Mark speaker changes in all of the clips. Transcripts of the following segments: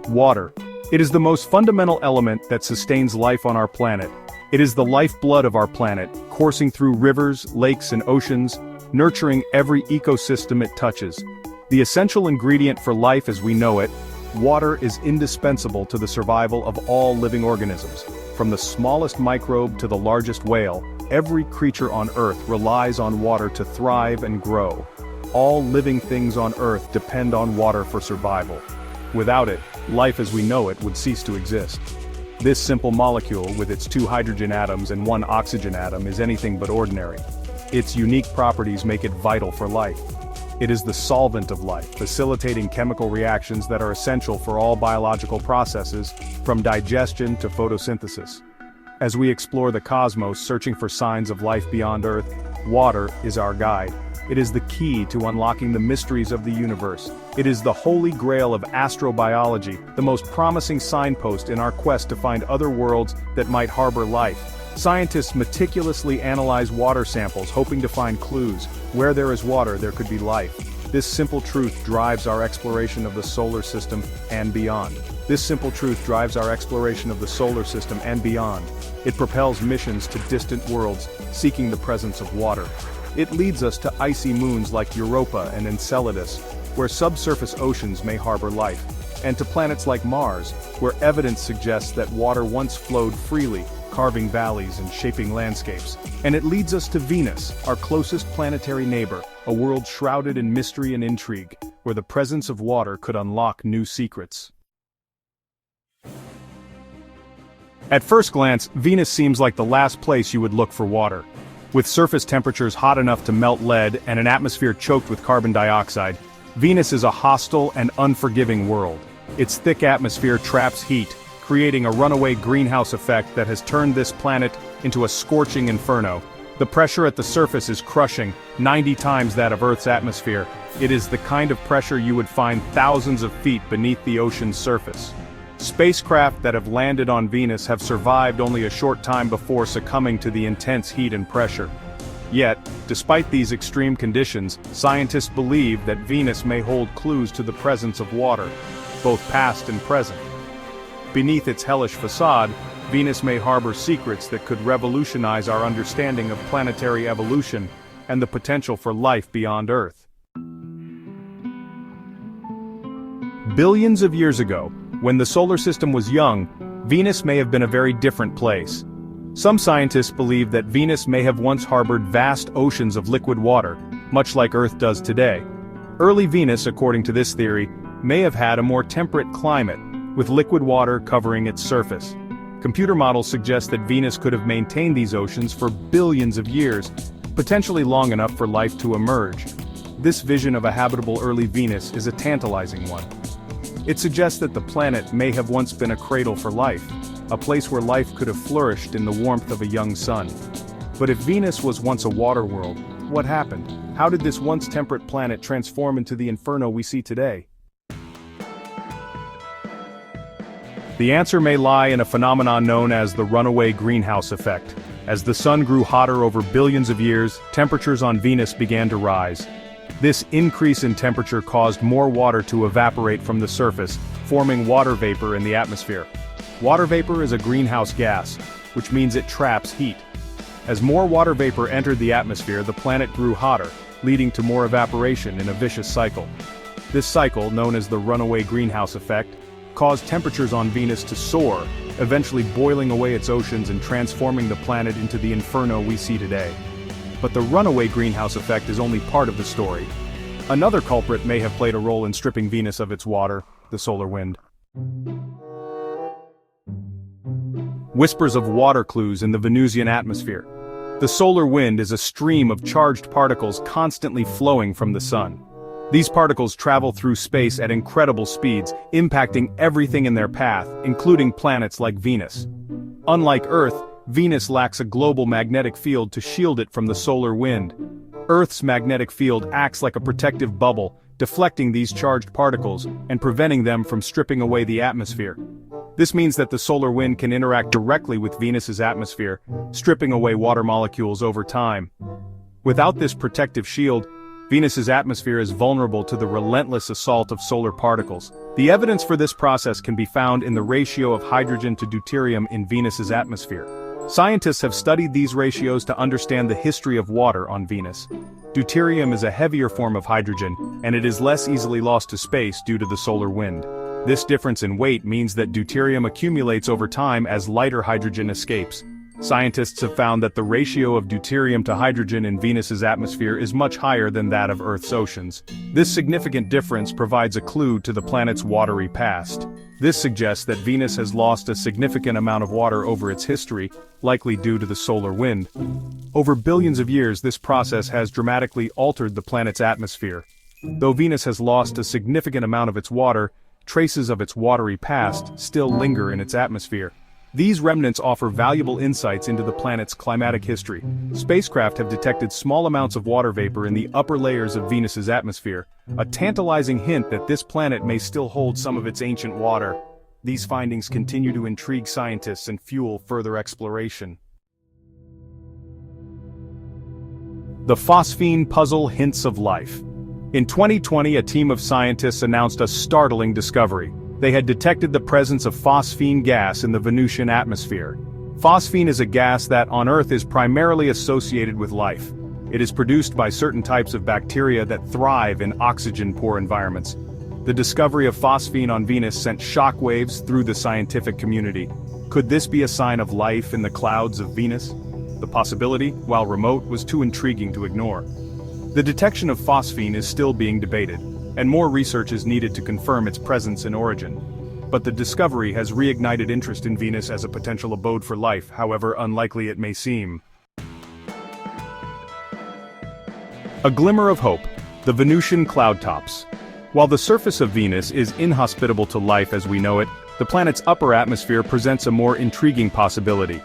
Speaker 1: Water. It is the most fundamental element that sustains life on our planet. It is the lifeblood of our planet, coursing through rivers, lakes, and oceans, nurturing every ecosystem it touches. The essential ingredient for life as we know it, water is indispensable to the survival of all living organisms. From the smallest microbe to the largest whale, every creature on Earth relies on water to thrive and grow. All living things on Earth depend on water for survival. Without it, life as we know it would cease to exist. This simple molecule, with its 2 hydrogen atoms and 1 oxygen atom, is anything but ordinary. Its unique properties make it vital for life. It is the solvent of life, facilitating chemical reactions that are essential for all biological processes, from digestion to photosynthesis. As we explore the cosmos searching for signs of life beyond Earth, water is our guide. It is the key to unlocking the mysteries of the universe. It is the holy grail of astrobiology, the most promising signpost in our quest to find other worlds that might harbor life. Scientists meticulously analyze water samples, hoping to find clues. Where there is water, there could be life. This simple truth drives our exploration of the solar system and beyond. It propels missions to distant worlds, seeking the presence of water. It leads us to icy moons like Europa and Enceladus, where subsurface oceans may harbor life, and to planets like Mars, where evidence suggests that water once flowed freely, carving valleys and shaping landscapes. And it leads us to Venus, our closest planetary neighbor, a world shrouded in mystery and intrigue, where the presence of water could unlock new secrets. At first glance, Venus seems like the last place you would look for water. With surface temperatures hot enough to melt lead and an atmosphere choked with carbon dioxide, Venus is a hostile and unforgiving world. Its thick atmosphere traps heat, creating a runaway greenhouse effect that has turned this planet into a scorching inferno. The pressure at the surface is crushing, 90 times that of Earth's atmosphere. It is the kind of pressure you would find thousands of feet beneath the ocean's surface. Spacecraft that have landed on Venus have survived only a short time before succumbing to the intense heat and pressure. Yet, despite these extreme conditions, scientists believe that Venus may hold clues to the presence of water, both past and present. Beneath its hellish facade, Venus may harbor secrets that could revolutionize our understanding of planetary evolution and the potential for life beyond Earth. Billions of years ago, when the solar system was young, Venus may have been a very different place. Some scientists believe that Venus may have once harbored vast oceans of liquid water, much like Earth does today. Early Venus, according to this theory, may have had a more temperate climate, with liquid water covering its surface. Computer models suggest that Venus could have maintained these oceans for billions of years, potentially long enough for life to emerge. This vision of a habitable early Venus is a tantalizing one. It suggests that the planet may have once been a cradle for life, a place where life could have flourished in the warmth of a young sun. But if Venus was once a water world, what happened? How did this once temperate planet transform into the inferno we see today? The answer may lie in a phenomenon known as the runaway greenhouse effect. As the sun grew hotter over billions of years, temperatures on Venus began to rise. This increase in temperature caused more water to evaporate from the surface, forming water vapor in the atmosphere. Water vapor is a greenhouse gas, which means it traps heat. As more water vapor entered the atmosphere, the planet grew hotter, leading to more evaporation in a vicious cycle. This cycle, known as the runaway greenhouse effect, caused temperatures on Venus to soar, eventually boiling away its oceans and transforming the planet into the inferno we see today. But the runaway greenhouse effect is only part of the story. Another culprit may have played a role in stripping Venus of its water, the solar wind. Whispers of water clues in the Venusian atmosphere. The solar wind is a stream of charged particles constantly flowing from the sun. These particles travel through space at incredible speeds, impacting everything in their path, including planets like Venus. Unlike Earth, Venus lacks a global magnetic field to shield it from the solar wind. Earth's magnetic field acts like a protective bubble, deflecting these charged particles and preventing them from stripping away the atmosphere. This means that the solar wind can interact directly with Venus's atmosphere, stripping away water molecules over time. Without this protective shield, Venus's atmosphere is vulnerable to the relentless assault of solar particles. The evidence for this process can be found in the ratio of hydrogen to deuterium in Venus's atmosphere. Scientists have studied these ratios to understand the history of water on Venus. Deuterium is a heavier form of hydrogen, and it is less easily lost to space due to the solar wind. This difference in weight means that deuterium accumulates over time as lighter hydrogen escapes. Scientists have found that the ratio of deuterium to hydrogen in Venus's atmosphere is much higher than that of Earth's oceans. This significant difference provides a clue to the planet's watery past. This suggests that Venus has lost a significant amount of water over its history, likely due to the solar wind. Over billions of years, this process has dramatically altered the planet's atmosphere. Though Venus has lost a significant amount of its water, traces of its watery past still linger in its atmosphere. These remnants offer valuable insights into the planet's climatic history. Spacecraft have detected small amounts of water vapor in the upper layers of Venus's atmosphere, a tantalizing hint that this planet may still hold some of its ancient water. These findings continue to intrigue scientists and fuel further exploration. The phosphine puzzle hints of life. In 2020, a team of scientists announced a startling discovery. They had detected the presence of phosphine gas in the Venusian atmosphere. Phosphine is a gas that, on Earth, is primarily associated with life. It is produced by certain types of bacteria that thrive in oxygen-poor environments. The discovery of phosphine on Venus sent shockwaves through the scientific community. Could this be a sign of life in the clouds of Venus? The possibility, while remote, was too intriguing to ignore. The detection of phosphine is still being debated, and more research is needed to confirm its presence and origin. But the discovery has reignited interest in Venus as a potential abode for life, however unlikely it may seem. A glimmer of hope: the Venusian cloud tops. While the surface of Venus is inhospitable to life as we know it, the planet's upper atmosphere presents a more intriguing possibility.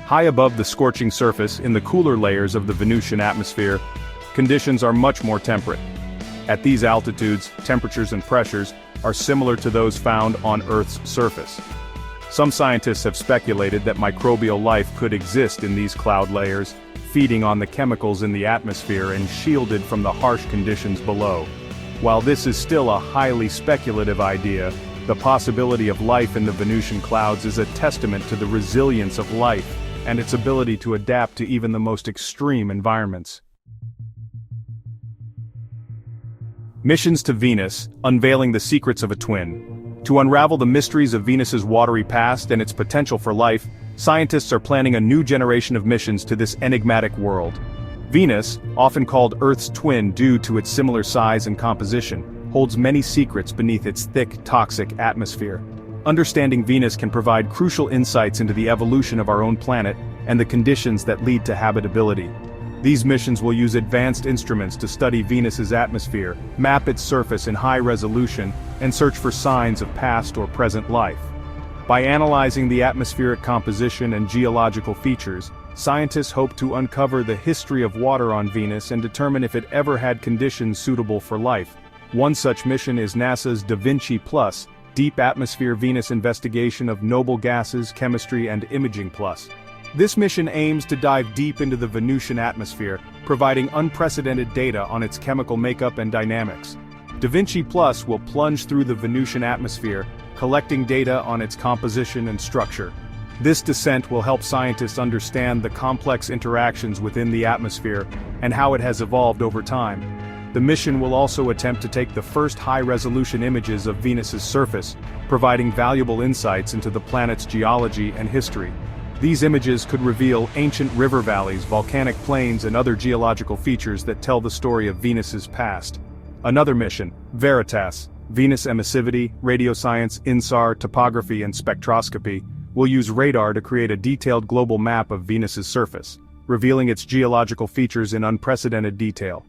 Speaker 1: High above the scorching surface, in the cooler layers of the Venusian atmosphere, conditions are much more temperate. At these altitudes, temperatures and pressures are similar to those found on Earth's surface. Some scientists have speculated that microbial life could exist in these cloud layers, feeding on the chemicals in the atmosphere and shielded from the harsh conditions below. While this is still a highly speculative idea, the possibility of life in the Venusian clouds is a testament to the resilience of life and its ability to adapt to even the most extreme environments. Missions to Venus, unveiling the secrets of a twin. To unravel the mysteries of Venus's watery past and its potential for life, scientists are planning a new generation of missions to this enigmatic world. Venus, often called Earth's twin due to its similar size and composition, holds many secrets beneath its thick, toxic atmosphere. Understanding Venus can provide crucial insights into the evolution of our own planet and the conditions that lead to habitability. These missions will use advanced instruments to study Venus's atmosphere, map its surface in high resolution, and search for signs of past or present life. By analyzing the atmospheric composition and geological features, scientists hope to uncover the history of water on Venus and determine if it ever had conditions suitable for life. One such mission is NASA's Da Vinci Plus, Deep Atmosphere Venus Investigation of Noble Gases, Chemistry and Imaging Plus. This mission aims to dive deep into the Venusian atmosphere, providing unprecedented data on its chemical makeup and dynamics. Da Vinci Plus will plunge through the Venusian atmosphere, collecting data on its composition and structure. This descent will help scientists understand the complex interactions within the atmosphere and how it has evolved over time. The mission will also attempt to take the first high-resolution images of Venus's surface, providing valuable insights into the planet's geology and history. These images could reveal ancient river valleys, volcanic plains, and other geological features that tell the story of Venus's past. Another mission, VERITAS, Venus Emissivity, Radioscience, INSAR, Topography and Spectroscopy, will use radar to create a detailed global map of Venus's surface, revealing its geological features in unprecedented detail.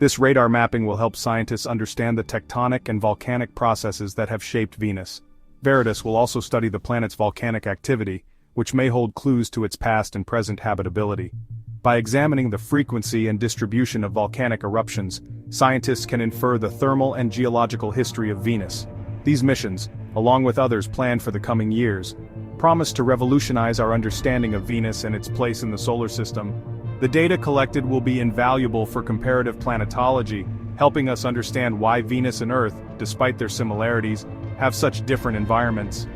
Speaker 1: This radar mapping will help scientists understand the tectonic and volcanic processes that have shaped Venus. VERITAS will also study the planet's volcanic activity, which may hold clues to its past and present habitability. By examining the frequency and distribution of volcanic eruptions, scientists can infer the thermal and geological history of Venus. These missions, along with others planned for the coming years, promise to revolutionize our understanding of Venus and its place in the solar system. The data collected will be invaluable for comparative planetology, helping us understand why Venus and Earth, despite their similarities, have such different environments.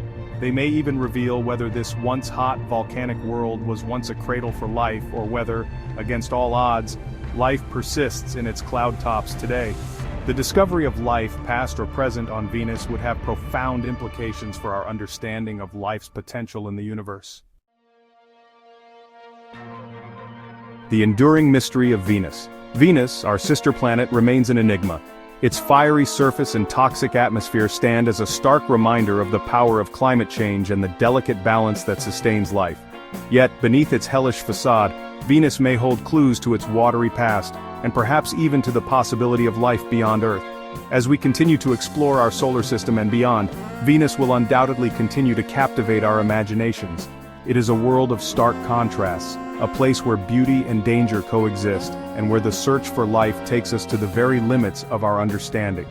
Speaker 1: They may even reveal whether this once hot volcanic world was once a cradle for life, or whether, against all odds, life persists in its cloud tops today. The discovery of life, past or present, on Venus would have profound implications for our understanding of life's potential in the universe. The enduring mystery of Venus. Venus, our sister planet, remains an enigma. Its fiery surface and toxic atmosphere stand as a stark reminder of the power of climate change and the delicate balance that sustains life. Yet, beneath its hellish facade, Venus may hold clues to its watery past, and perhaps even to the possibility of life beyond Earth. As we continue to explore our solar system and beyond, Venus will undoubtedly continue to captivate our imaginations. It is a world of stark contrasts, a place where beauty and danger coexist, and where the search for life takes us to the very limits of our understanding.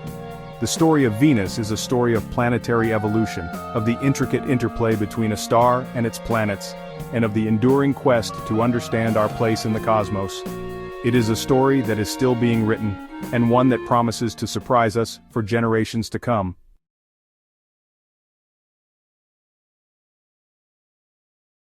Speaker 1: The story of Venus is a story of planetary evolution, of the intricate interplay between a star and its planets, and of the enduring quest to understand our place in the cosmos. It is a story that is still being written, and one that promises to surprise us for generations to come.